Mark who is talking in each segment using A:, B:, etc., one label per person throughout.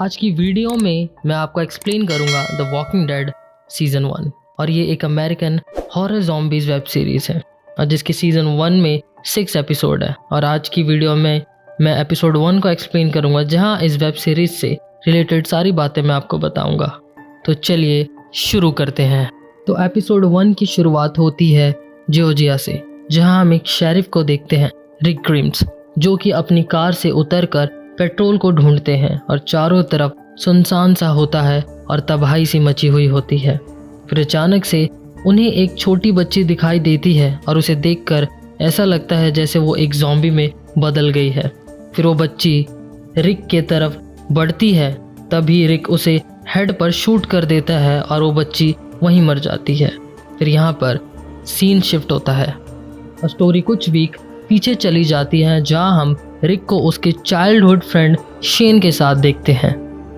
A: आज की वीडियो में मैं आपको एक्सप्लेन करूंगा द वॉकिंग डेड सीज़न 1 और ये एक American horror zombies web series है और जिसकी सीज़न 1 में 6 एपिसोड है। और आज की वीडियो में मैं एपिसोड 1 को एक्सप्लेन करूंगा जहां इस वेब सीरीज़ से रिलेटेड सारी बातें मैं आपको बताऊंगा। तो चलिए शुरू करते हैं। तो एपिसोड 1 की शुरुआत होती है जॉर्जिया से, जहां हम एक शेरिफ को देखते हैं, रिक ग्रिम्स, जो कि अपनी कार से उतरकर पेट्रोल को ढूंढते हैं और चारों तरफ सुनसान सा होता है और तबाही सी मची हुई होती है। फिर अचानक से उन्हें एक छोटी बच्ची दिखाई देती है और उसे देखकर ऐसा लगता है जैसे वो एक ज़ॉम्बी में बदल गई है। फिर वो बच्ची रिक के तरफ बढ़ती है, तभी रिक उसे हेड पर शूट कर देता है और वो बच्ची वहीं मर जाती है। फिर यहाँ पर सीन शिफ्ट होता है और स्टोरी कुछ वीक पीछे चली जाती है, जहाँ हम रिक को उसके चाइल्डहुड फ्रेंड शेन के साथ देखते हैं।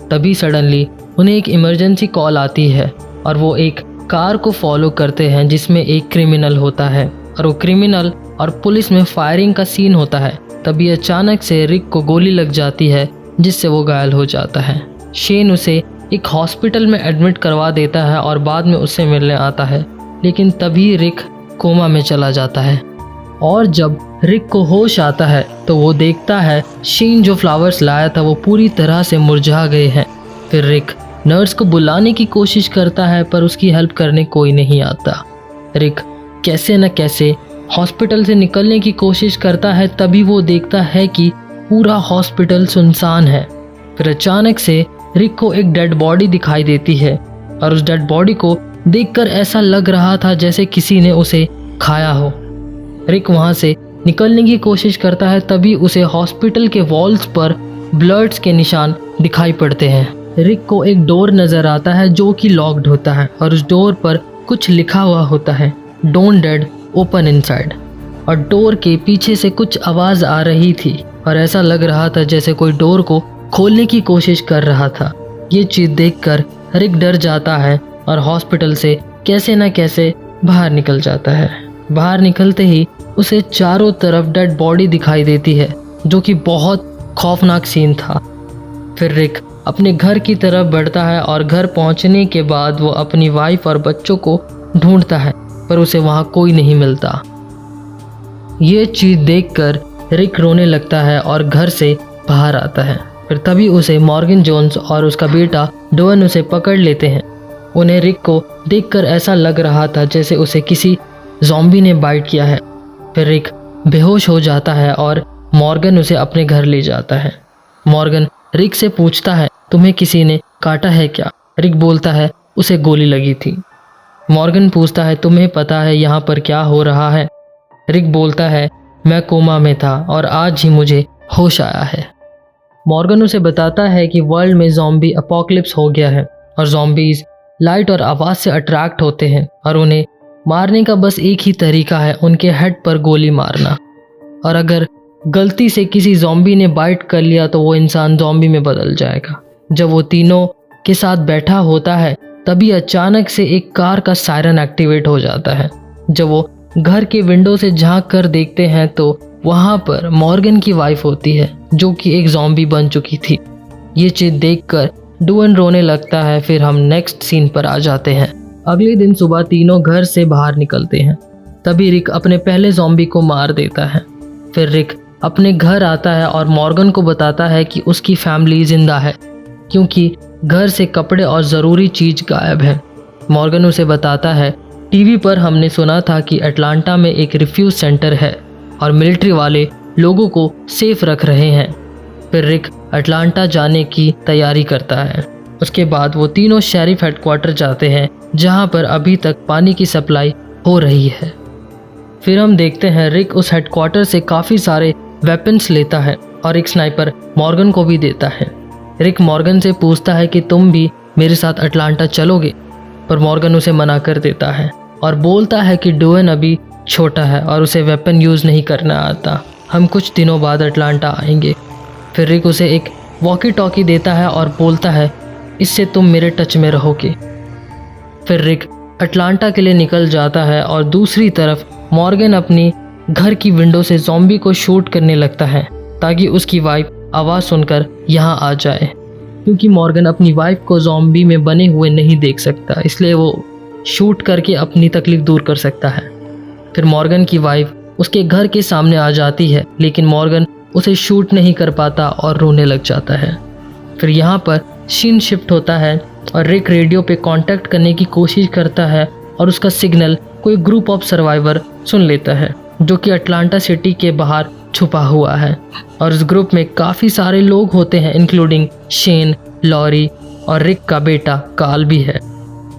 A: तभी सडनली उन्हें एक इमरजेंसी कॉल आती है और वो एक कार को फॉलो करते हैं जिसमें एक क्रिमिनल होता है और वो क्रिमिनल और पुलिस में फायरिंग का सीन होता है। तभी अचानक से रिक को गोली लग जाती है जिससे वो घायल हो जाता है। शेन उसे एक हॉस्पिटल में एडमिट करवा देता है और बाद में उससे मिलने आता है, लेकिन तभी रिक कोमा में चला जाता है। और जब रिक को होश आता है तो वो देखता है शेन जो फ्लावर्स लाया था वो पूरी तरह से मुरझा गए हैं। फिर रिक नर्स को बुलाने की कोशिश करता है पर उसकी हेल्प करने कोई नहीं आता। रिक कैसे न कैसे हॉस्पिटल से निकलने की कोशिश करता है, तभी वो देखता है कि पूरा हॉस्पिटल सुनसान है। फिर अचानक से रिक को एक डेड बॉडी दिखाई देती है और उस डेड बॉडी को देखकर ऐसा लग रहा था जैसे किसी ने उसे खाया हो। रिक वहाँ से निकलने की कोशिश करता है, तभी उसे हॉस्पिटल के वॉल्स पर ब्लड्स के निशान दिखाई पड़ते हैं। रिक को एक डोर नज़र आता है जो कि लॉक्ड होता है और उस डोर पर कुछ लिखा हुआ होता है, डोंट डेड ओपन इनसाइड। और डोर के पीछे से कुछ आवाज़ आ रही थी और ऐसा लग रहा था जैसे कोई डोर को खोलने की कोशिश कर रहा था। ये चीज़ देखकर रिक डर जाता है और हॉस्पिटल से कैसे न कैसे बाहर निकल जाता है। बाहर निकलते ही उसे चारों तरफ डेड बॉडी दिखाई देती है, जो कि बहुत खौफनाक सीन था। फिर रिक अपने घर की तरफ बढ़ता है और घर पहुंचने के बाद वो अपनी वाइफ और बच्चों को ढूंढता है, पर उसे वहां कोई नहीं मिलता। ये चीज़ देखकर रिक रोने लगता है और घर से बाहर आता है। फिर तभी उसे मॉर्गन जोन्स और उसका बेटा डोवन उसे पकड़ लेते हैं। उन्हें रिक को देखकर ऐसा लग रहा था जैसे उसे किसी ज़ॉम्बी ने बाइट किया है। फिर रिक बेहोश हो जाता है और मॉर्गन उसे अपने घर ले जाता है। मॉर्गन रिक से पूछता है, तुम्हें किसी ने काटा है क्या? रिक बोलता है, उसे गोली लगी थी। मॉर्गन पूछता है, तुम्हें पता है यहाँ पर क्या हो रहा है? रिक बोलता है, मैं कोमा में था और आज ही मुझे होश आया है। मॉर्गन उसे बताता है कि वर्ल्ड में ज़ॉम्बी अपोकलिप्स हो गया है और ज़ॉम्बीज़ लाइट और आवाज़ से अट्रैक्ट होते हैं और उन्हें मारने का बस एक ही तरीका है, उनके हेड पर गोली मारना। और अगर गलती से किसी ज़ॉम्बी ने बाइट कर लिया तो वो इंसान ज़ॉम्बी में बदल जाएगा। जब वो तीनों के साथ बैठा होता है तभी अचानक से एक कार का सायरन एक्टिवेट हो जाता है। जब वो घर के विंडो से झांक कर देखते हैं तो वहाँ पर मॉर्गन की वाइफ होती है जो कि एक ज़ॉम्बी बन चुकी थी। ये चीज़ देखकर डुअन रोने लगता है। फिर हम नेक्स्ट सीन पर आ जाते हैं। अगले दिन सुबह तीनों घर से बाहर निकलते हैं, तभी रिक अपने पहले ज़ॉम्बी को मार देता है। फिर रिक अपने घर आता है और मॉर्गन को बताता है कि उसकी फैमिली जिंदा है क्योंकि घर से कपड़े और ज़रूरी चीज़ गायब है। मॉर्गन उसे बताता है, टीवी पर हमने सुना था कि अटलांटा में एक रिफ्यूज सेंटर है और मिलिट्री वाले लोगों को सेफ रख रहे हैं। फिर रिक अटलांटा जाने की तैयारी करता है। उसके बाद वो तीनों शेरिफ हेडक्वार्टर जाते हैं जहां पर अभी तक पानी की सप्लाई हो रही है। फिर हम देखते हैं रिक उस हेडक्वार्टर से काफ़ी सारे वेपन्स लेता है और एक स्नाइपर मॉर्गन को भी देता है। रिक मॉर्गन से पूछता है कि तुम भी मेरे साथ अटलांटा चलोगे, पर मॉर्गन उसे मना कर देता है और बोलता है कि डुअन अभी छोटा है और उसे वेपन यूज़ नहीं करना आता, हम कुछ दिनों बाद अटलांटा आएंगे। फिर रिक उसे एक वॉकी टॉकी देता है और बोलता है, इससे तुम मेरे टच में रहोगे। फिर रिक अटलांटा के लिए निकल जाता है और दूसरी तरफ मॉर्गन अपनी घर की विंडो से ज़ॉम्बी को शूट करने लगता है ताकि उसकी वाइफ आवाज़ सुनकर यहाँ आ जाए। क्योंकि मॉर्गन अपनी वाइफ को ज़ॉम्बी में बने हुए नहीं देख सकता, इसलिए वो शूट करके अपनी तकलीफ दूर कर सकता है। फिर मॉर्गन की वाइफ उसके घर के सामने आ जाती है, लेकिन मॉर्गन उसे शूट नहीं कर पाता और रोने लग जाता है। फिर यहाँ पर सीन शिफ्ट होता है और रिक रेडियो पे कांटेक्ट करने की कोशिश करता है और उसका सिग्नल कोई ग्रुप ऑफ सर्वाइवर सुन लेता है जो कि अटलांटा सिटी के बाहर छुपा हुआ है। और इस ग्रुप में काफ़ी सारे लोग होते हैं, इंक्लूडिंग शेन, लॉरी और रिक का बेटा कार्ल भी है,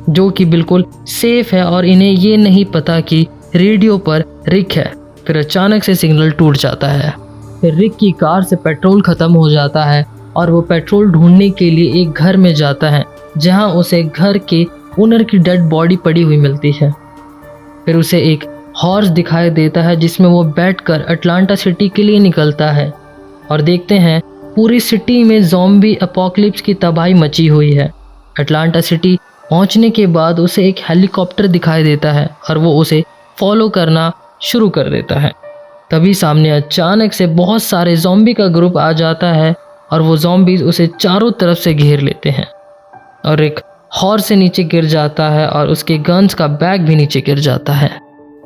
A: जो कि बिल्कुल सेफ है और इन्हें ये नहीं पता कि रेडियो पर रिक है। फिर अचानक से सिग्नल टूट जाता है। फिर रिक की कार से पेट्रोल ख़त्म हो जाता है और वो पेट्रोल ढूंढने के लिए एक घर में जाता है, जहां उसे घर के ओनर की डेड बॉडी पड़ी हुई मिलती है। फिर उसे एक हॉर्स दिखाई देता है जिसमें वो बैठकर अटलांटा सिटी के लिए निकलता है और देखते हैं पूरी सिटी में ज़ॉम्बी अपोकलिप्स की तबाही मची हुई है। अटलांटा सिटी पहुंचने के बाद उसे एक हेलीकॉप्टर दिखाई देता है और वो उसे फॉलो करना शुरू कर देता है। तभी सामने अचानक से बहुत सारे ज़ॉम्बी का ग्रुप आ जाता है और वो ज़ॉम्बीज़ उसे चारों तरफ से घेर लेते हैं और एक हॉर्स से नीचे गिर जाता है और उसके गन्स का बैग भी नीचे गिर जाता है।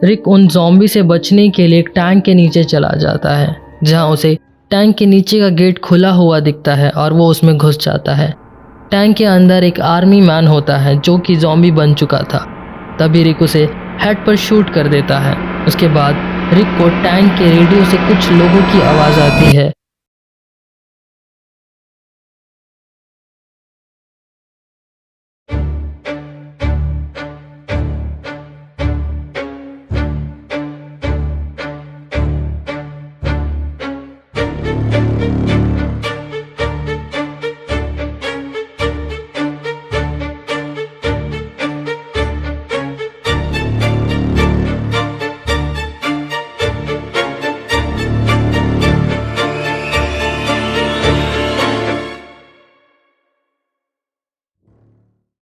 A: रिक उन ज़ॉम्बी से बचने के लिए एक टैंक के नीचे चला जाता है, जहां उसे टैंक के नीचे का गेट खुला हुआ दिखता है और वो उसमें घुस जाता है। टैंक के अंदर एक आर्मी मैन होता है जो कि ज़ॉम्बी बन चुका था। तभी रिक उसे हेड पर शूट कर देता है। उसके बाद रिक को टैंक के रेडियो से कुछ लोगों की आवाज़ आती है